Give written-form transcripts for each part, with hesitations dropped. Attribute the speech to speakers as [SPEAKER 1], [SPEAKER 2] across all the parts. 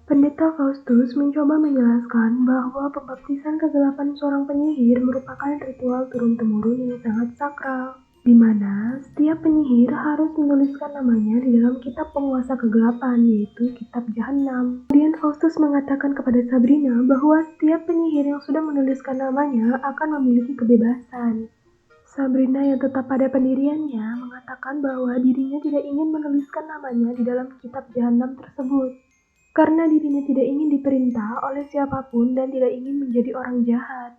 [SPEAKER 1] Pendeta Faustus mencoba menjelaskan bahwa pembaptisan kegelapan seorang penyihir merupakan ritual turun-temurun yang sangat sakral, di mana setiap penyihir harus menuliskan namanya di dalam kitab penguasa kegelapan, yaitu kitab Jahanam. Kemudian Faustus mengatakan kepada Sabrina bahwa setiap penyihir yang sudah menuliskan namanya akan memiliki kebebasan. Sabrina yang tetap pada pendiriannya mengatakan bahwa dirinya tidak ingin menuliskan namanya di dalam kitab Jahanam tersebut, karena dirinya tidak ingin diperintah oleh siapapun dan tidak ingin menjadi orang jahat.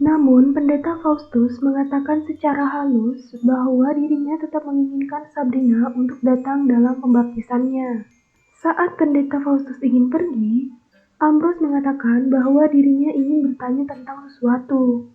[SPEAKER 1] Namun, Pendeta Faustus mengatakan secara halus bahwa dirinya tetap menginginkan Sabrina untuk datang dalam pembaptisannya. Saat Pendeta Faustus ingin pergi, Ambrose mengatakan bahwa dirinya ingin bertanya tentang sesuatu.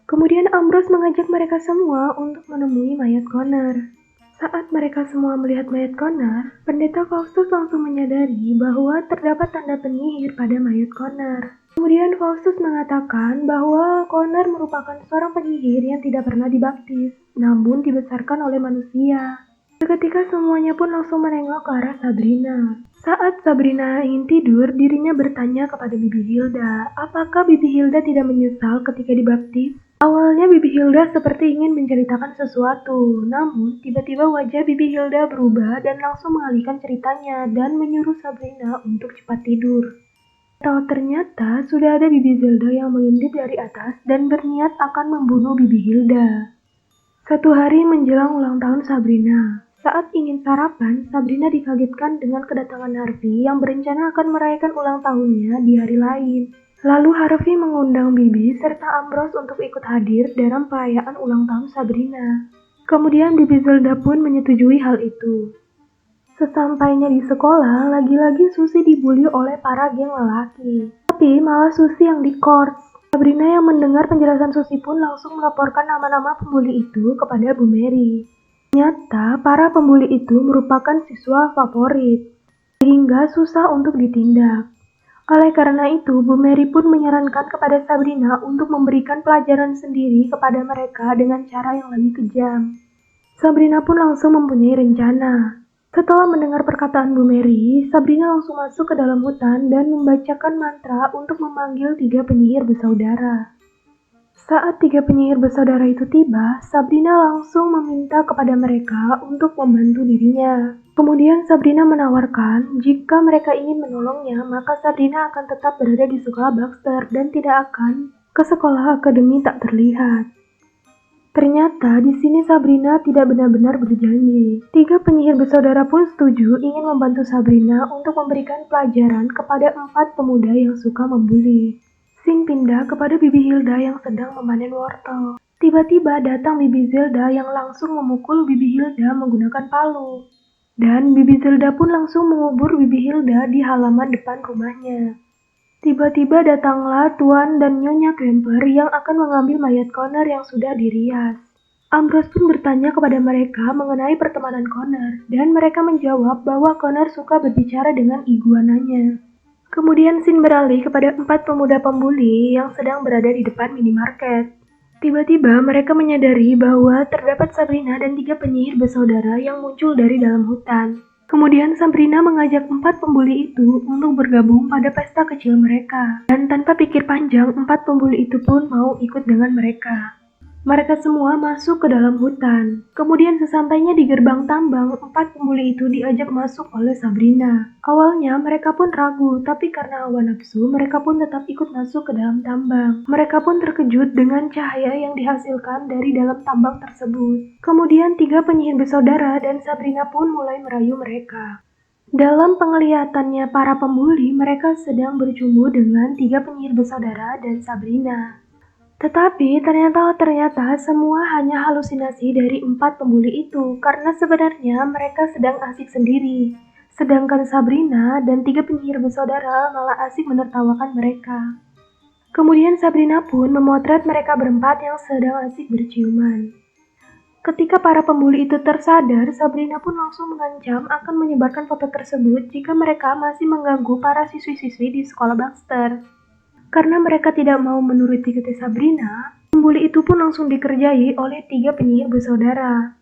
[SPEAKER 1] Kemudian Ambrose mengajak mereka semua untuk menemui mayat Connor. Saat mereka semua melihat mayat Connor, Pendeta Faustus langsung menyadari bahwa terdapat tanda penyihir pada mayat Connor. Kemudian Faustus mengatakan bahwa Connor merupakan seorang penyihir yang tidak pernah dibaptis, namun dibesarkan oleh manusia. Seketika semuanya pun langsung menengok ke arah Sabrina. Saat Sabrina ingin tidur, dirinya bertanya kepada Bibi Hilda, apakah Bibi Hilda tidak menyesal ketika dibaptis? Awalnya Bibi Hilda seperti ingin menceritakan sesuatu, namun tiba-tiba wajah Bibi Hilda berubah dan langsung mengalihkan ceritanya dan menyuruh Sabrina untuk cepat tidur. Ternyata sudah ada Bibi Zelda yang mengintip dari atas dan berniat akan membunuh Bibi Hilda. Satu hari menjelang ulang tahun Sabrina, saat ingin sarapan, Sabrina dikagetkan dengan kedatangan Harvey yang berencana akan merayakan ulang tahunnya di hari lain. Lalu Harvey mengundang Bibi serta Ambrose untuk ikut hadir dalam perayaan ulang tahun Sabrina. Kemudian Bibi Zelda pun menyetujui hal itu. Sesampainya di sekolah, lagi-lagi Susie dibully oleh para geng lelaki. Tapi malah Susie yang di-course. Sabrina yang mendengar penjelasan Susie pun langsung melaporkan nama-nama pembuli itu kepada Bu Mary. Ternyata para pembuli itu merupakan siswa favorit, sehingga susah untuk ditindak. Oleh karena itu, Bu Mary pun menyarankan kepada Sabrina untuk memberikan pelajaran sendiri kepada mereka dengan cara yang lebih kejam. Sabrina pun langsung mempunyai rencana. Setelah mendengar perkataan Bu Mary, Sabrina langsung masuk ke dalam hutan dan membacakan mantra untuk memanggil 3 penyihir bersaudara. Saat 3 penyihir bersaudara itu tiba, Sabrina langsung meminta kepada mereka untuk membantu dirinya. Kemudian Sabrina menawarkan jika mereka ingin menolongnya, maka Sabrina akan tetap berada di sekolah Baxter dan tidak akan ke sekolah akademi tak terlihat. Ternyata di sini Sabrina tidak benar-benar berjanji. 3 penyihir bersaudara pun setuju ingin membantu Sabrina untuk memberikan pelajaran kepada 4 pemuda yang suka membuli. Scene pindah kepada Bibi Hilda yang sedang memanen wortel. Tiba-tiba datang Bibi Zelda yang langsung memukul Bibi Hilda menggunakan palu. Dan Bibi Zelda pun langsung mengubur Bibi Hilda di halaman depan rumahnya. Tiba-tiba datanglah Tuan dan Nyonya Kemper yang akan mengambil mayat Connor yang sudah dirias. Ambrose pun bertanya kepada mereka mengenai pertemanan Connor, dan mereka menjawab bahwa Connor suka berbicara dengan iguananya. Kemudian scene beralih kepada 4 pemuda pembuli yang sedang berada di depan minimarket. Tiba-tiba mereka menyadari bahwa terdapat Sabrina dan 3 penyihir bersaudara yang muncul dari dalam hutan. Kemudian Sabrina mengajak 4 pembuli itu untuk bergabung pada pesta kecil mereka. Dan tanpa pikir panjang, 4 pembuli itu pun mau ikut dengan mereka. Mereka semua masuk ke dalam hutan. Kemudian sesampainya di gerbang tambang, 4 pembuli itu diajak masuk oleh Sabrina. Awalnya mereka pun ragu, tapi karena hawa nafsu, mereka pun tetap ikut masuk ke dalam tambang. Mereka pun terkejut dengan cahaya yang dihasilkan dari dalam tambang tersebut. Kemudian 3 penyihir bersaudara dan Sabrina pun mulai merayu mereka. Dalam penglihatannya para pembuli, mereka sedang bercumbu dengan 3 penyihir bersaudara dan Sabrina. Tetapi ternyata semua hanya halusinasi dari 4 pembuli itu, karena sebenarnya mereka sedang asik sendiri. Sedangkan Sabrina dan 3 penyihir bersaudara malah asik menertawakan mereka. Kemudian Sabrina pun memotret mereka berempat yang sedang asik berciuman. Ketika para pembuli itu tersadar, Sabrina pun langsung mengancam akan menyebarkan foto tersebut jika mereka masih mengganggu para siswi-siswi di sekolah Baxter. Karena mereka tidak mau menuruti kata Sabrina, pembuli itu pun langsung dikerjai oleh 3 penyihir bersaudara.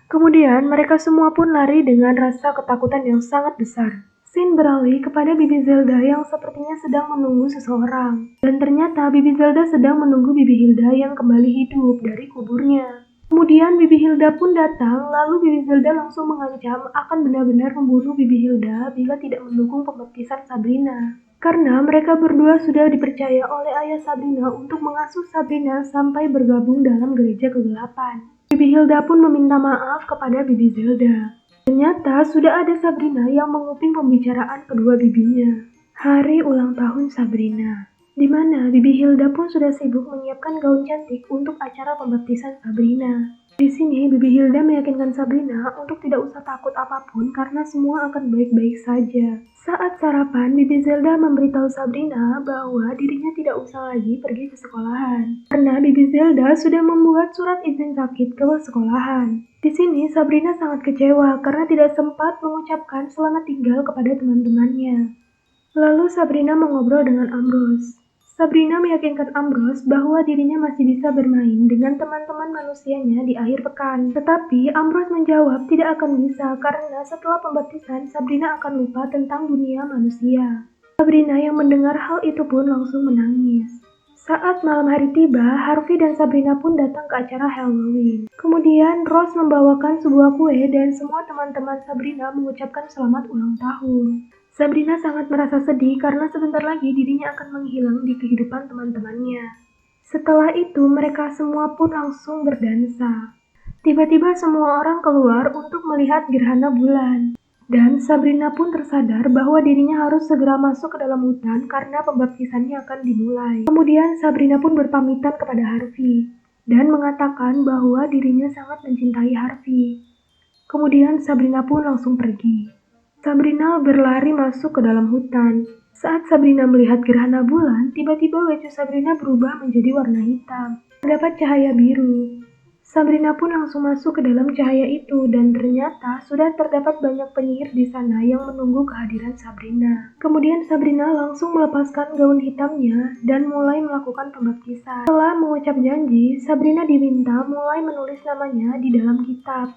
[SPEAKER 1] Kemudian mereka semua pun lari dengan rasa ketakutan yang sangat besar. Scene beralih kepada Bibi Zelda yang sepertinya sedang menunggu seseorang. Dan ternyata Bibi Zelda sedang menunggu Bibi Hilda yang kembali hidup dari kuburnya. Kemudian Bibi Hilda pun datang, lalu Bibi Zelda langsung mengancam akan benar-benar membunuh Bibi Hilda bila tidak mendukung pembaptisan Sabrina. Karena mereka berdua sudah dipercaya oleh ayah Sabrina untuk mengasuh Sabrina sampai bergabung dalam gereja kegelapan. Bibi Hilda pun meminta maaf kepada Bibi Zelda. Ternyata sudah ada Sabrina yang menguping pembicaraan kedua bibinya. Hari ulang tahun Sabrina, di mana Bibi Hilda pun sudah sibuk menyiapkan gaun cantik untuk acara pembaptisan Sabrina. Di sini Bibi Hilda meyakinkan Sabrina untuk tidak usah takut apapun karena semua akan baik-baik saja. Saat sarapan, Bibi Zelda memberitahu Sabrina bahwa dirinya tidak usah lagi pergi ke sekolahan. Karena Bibi Zelda sudah membuat surat izin sakit ke sekolahan. Di sini Sabrina sangat kecewa karena tidak sempat mengucapkan selamat tinggal kepada teman-temannya. Lalu Sabrina mengobrol dengan Ambrose. Sabrina meyakinkan Ambrose bahwa dirinya masih bisa bermain dengan teman-teman manusianya di akhir pekan. Tetapi Ambrose menjawab tidak akan bisa karena setelah pembaptisan Sabrina akan lupa tentang dunia manusia. Sabrina yang mendengar hal itu pun langsung menangis. Saat malam hari tiba, Harvey dan Sabrina pun datang ke acara Halloween. Kemudian Rose membawakan sebuah kue dan semua teman-teman Sabrina mengucapkan selamat ulang tahun. Sabrina sangat merasa sedih karena sebentar lagi dirinya akan menghilang di kehidupan teman-temannya. Setelah itu, mereka semua pun langsung berdansa. Tiba-tiba semua orang keluar untuk melihat gerhana bulan. Dan Sabrina pun tersadar bahwa dirinya harus segera masuk ke dalam hutan karena pembaptisannya akan dimulai. Kemudian Sabrina pun berpamitan kepada Harvey dan mengatakan bahwa dirinya sangat mencintai Harvey. Kemudian Sabrina pun langsung pergi. Sabrina berlari masuk ke dalam hutan. Saat Sabrina melihat gerhana bulan, tiba-tiba baju Sabrina berubah menjadi warna hitam. Terdapat cahaya biru. Sabrina pun langsung masuk ke dalam cahaya itu dan ternyata sudah terdapat banyak penyihir di sana yang menunggu kehadiran Sabrina. Kemudian Sabrina langsung melepaskan gaun hitamnya dan mulai melakukan pembaptisan. Setelah mengucap janji, Sabrina diminta mulai menulis namanya di dalam kitab.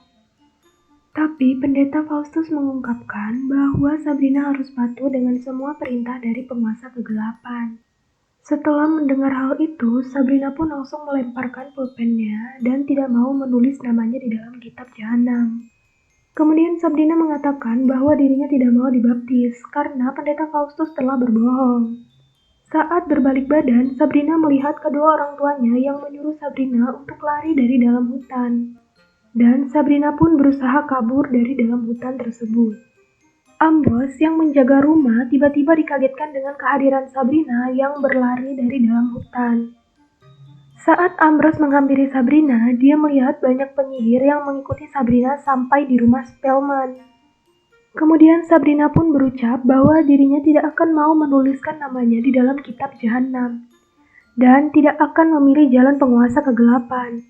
[SPEAKER 1] Tapi pendeta Faustus mengungkapkan bahwa Sabrina harus patuh dengan semua perintah dari penguasa kegelapan. Setelah mendengar hal itu, Sabrina pun langsung melemparkan pulpennya dan tidak mau menulis namanya di dalam kitab jahanam. Kemudian Sabrina mengatakan bahwa dirinya tidak mau dibaptis karena pendeta Faustus telah berbohong. Saat berbalik badan, Sabrina melihat kedua orang tuanya yang menyuruh Sabrina untuk lari dari dalam hutan. Dan Sabrina pun berusaha kabur dari dalam hutan tersebut. Ambrose yang menjaga rumah tiba-tiba dikagetkan dengan kehadiran Sabrina yang berlari dari dalam hutan. Saat Ambrose menghampiri Sabrina, dia melihat banyak penyihir yang mengikuti Sabrina sampai di rumah Spellman. Kemudian Sabrina pun berucap bahwa dirinya tidak akan mau menuliskan namanya di dalam kitab jahanam dan tidak akan memilih jalan penguasa kegelapan.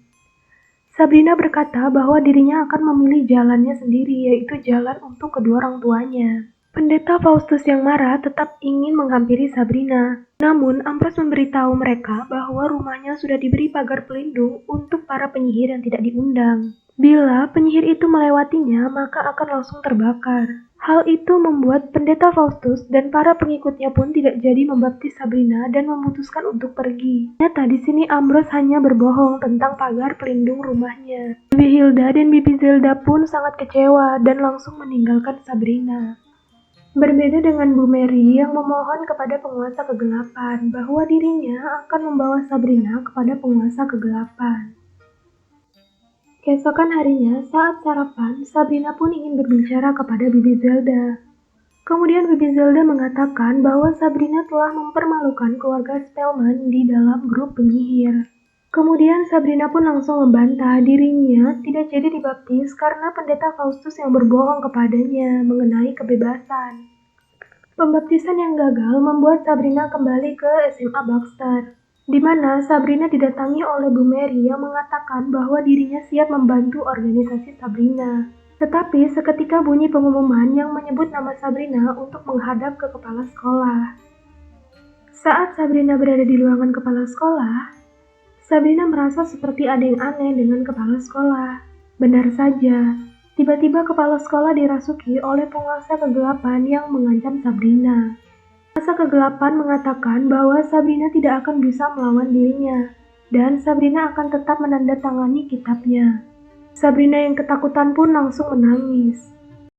[SPEAKER 1] Sabrina berkata bahwa dirinya akan memilih jalannya sendiri, yaitu jalan untuk kedua orang tuanya. Pendeta Faustus yang marah tetap ingin menghampiri Sabrina. Namun, Ambrose memberitahu mereka bahwa rumahnya sudah diberi pagar pelindung untuk para penyihir yang tidak diundang. Bila penyihir itu melewatinya, maka akan langsung terbakar. Hal itu membuat pendeta Faustus dan para pengikutnya pun tidak jadi membaptis Sabrina dan memutuskan untuk pergi. Ternyata di sini Ambrose hanya berbohong tentang pagar pelindung rumahnya. Bibi Hilda dan Bibi Zelda pun sangat kecewa dan langsung meninggalkan Sabrina. Berbeda dengan Bu Mary yang memohon kepada penguasa kegelapan bahwa dirinya akan membawa Sabrina kepada penguasa kegelapan. Keesokan harinya, saat sarapan, Sabrina pun ingin berbicara kepada Bibi Zelda. Kemudian Bibi Zelda mengatakan bahwa Sabrina telah mempermalukan keluarga Spellman di dalam grup penyihir. Kemudian Sabrina pun langsung membantah dirinya tidak jadi dibaptis karena pendeta Faustus yang berbohong kepadanya mengenai kebebasan. Pembaptisan yang gagal membuat Sabrina kembali ke SMA Baxter, di mana Sabrina didatangi oleh Bu Mary yang mengatakan bahwa dirinya siap membantu organisasi Sabrina. Tetapi seketika bunyi pengumuman yang menyebut nama Sabrina untuk menghadap ke kepala sekolah. Saat Sabrina berada di ruangan kepala sekolah, Sabrina merasa seperti ada yang aneh dengan kepala sekolah. Benar saja, Tiba-tiba kepala sekolah dirasuki oleh penguasa kegelapan yang mengancam Sabrina. Penguasa kegelapan mengatakan bahwa Sabrina tidak akan bisa melawan dirinya, dan Sabrina akan tetap menandatangani kitabnya. Sabrina yang ketakutan pun langsung menangis.